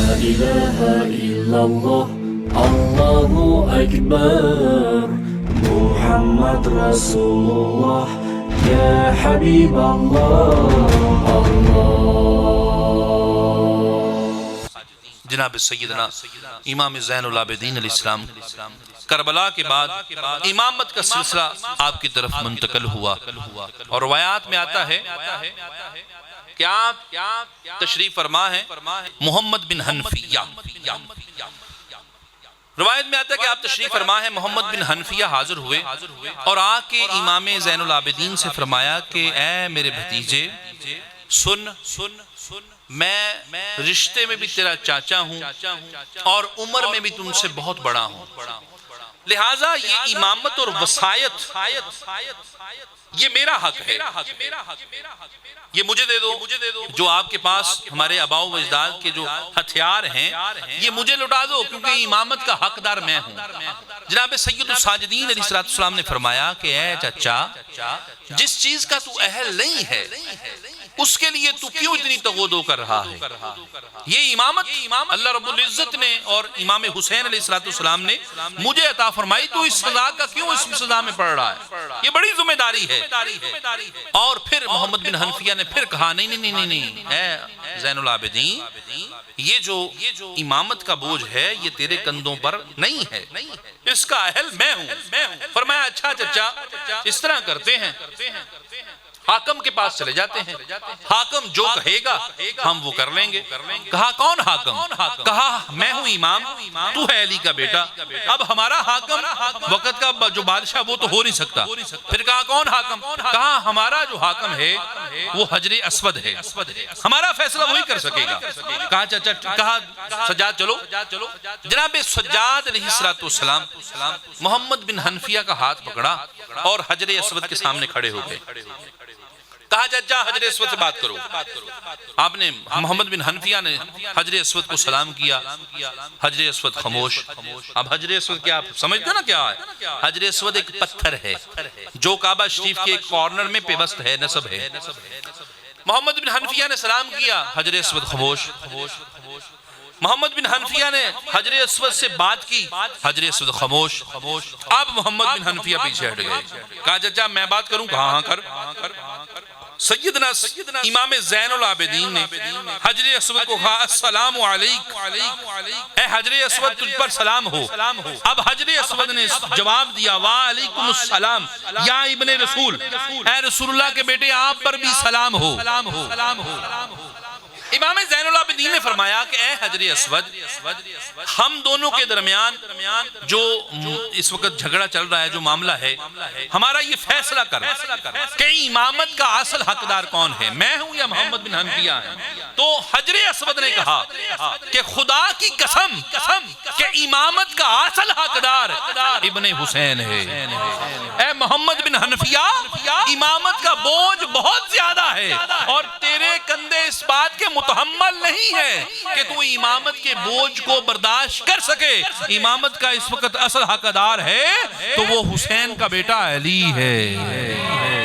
إله إلا الله الله أكبر محمد رسول الله يا حبيب الله جناب سیدنا امام زین العابدین علیہ السلام کربلا کے بعد امامت کا سلسلہ آپ کی طرف منتقل ہوا، اور روایات میں آتا ہے کہ آپ تشریف فرما ہیں محمد بن حنفیہ، روایت میں آتا ہے کہ آپ تشریف فرما ہیں محمد بن حنفیہ حاضر ہوئے اور آ کے امام زین العابدین سے فرمایا کہ اے میرے بھتیجے سن، میں رشتے میں بھی تیرا چاچا ہوں اور عمر میں بھی تم سے بہت بڑا ہوں، لہٰذا یہ امامت اور وصایت یہ میرا حق ہے، یہ مجھے دے دو، جو آپ کے پاس ہمارے آباء و اجداد کے جو ہتھیار ہیں یہ مجھے لٹا دو، کیونکہ امامت کا حقدار میں ہوں۔ جناب سید الساجدین علیہ السلام نے فرمایا کہ اے چچا، جس چیز کا تو اہل نہیں ہے اس کے لیے تو کیوں اتنی تغودو کر رہا ہے؟ یہ امامت اللہ رب العزت نے اور امام حسین علیہ السلام نے مجھے عطا فرمائی، تو اس سزا کا کیوں اس سزا میں پڑ رہا ہے؟ یہ بڑی ذمہ داری ہے۔ اور پھر محمد بن حنفیہ نے پھر کہا نہیں اے زین العابدین، یہ جو امامت کا بوجھ ہے یہ تیرے کندھوں پر نہیں ہے، اس کا اہل میں ہوں۔ فرمایا اچھا چچا، اس طرح کرتے ہیں، حاکم کے پاس چلے جاتے ہیں، حاکم جو کہے گا ہم وہ کر لیں گے۔ کہا کون حاکم؟ کہا میں ہوں امام، تو ہے علی کا بیٹا، اب ہمارا حاکم وقت کا جو بادشاہ وہ تو ہو نہیں سکتا۔ پھر کہا کون حاکم؟ کہا ہمارا جو حاکم ہے وہ حجر اسود ہے، ہمارا فیصلہ وہی کر سکے گا۔ کہا چچا، کہا سجاد چلو۔ جناب سجاد علیہ السلام محمد بن حنفیہ کا ہاتھ پکڑا اور حجر اسود کے سامنے کھڑے ہو گئے۔ کہا چچا حجر اسود سے بات کرو۔ آپ نے محمد بن حنفیہ نے حجر اسود کو سلام کیا، حجر اسود خاموش۔ اب حجر اسود کیا آپ سمجھتے نا کیا ہے؟ حجر اسود ایک پتھر ہے جو کعبہ شریف کے ایک کارنر میں پیوست ہے، نصب ہے۔ محمد بن حنفیہ نے سلام کیا، حجر اسود خاموش۔ محمد بن حنفیہ نے حجر اسود سے بات کی، حجر اسود خاموش۔ اب محمد بن حنفیہ پیچھے ہٹ گئے۔ کہا چچا میں بات کروں؟ کہا ہاں کر۔ سیدنا امام زین العابدین نے حجر اسود کو کہا السلام علیکم، اے حجر اسود تجھ پر سلام ہو۔ اب حجر اسود نے جواب دیا وعلیکم السلام یا ابن رسول، اے رسول اللہ کے بیٹے آپ پر بھی سلام ہو۔ امام زین العابدین نے فرمایا کہ اے حجر اسود، ہم دونوں کے درمیان جو اس وقت جھگڑا چل رہا ہے، جو معاملہ ہے، ہمارا یہ فیصلہ کر کہ امامت کا اصل حقدار کون ہے، میں ہوں یا محمد بن حنفیہ ہے؟ تو حجر اسود نے کہا کہ خدا کی قسم کہ امامت کا اصل حقدار ابن حسین ہے۔ اے محمد بن حنفیہ، امامت کا بوجھ بہت زیادہ ہے اور تیرے کندھے اس بات کے متحمل نہیں ہے کہ تو امامت کے بوجھ کو برداشت کر سکے۔ امامت کا اس وقت اصل حقدار ہے تو وہ حسین کا بیٹا علی ہے۔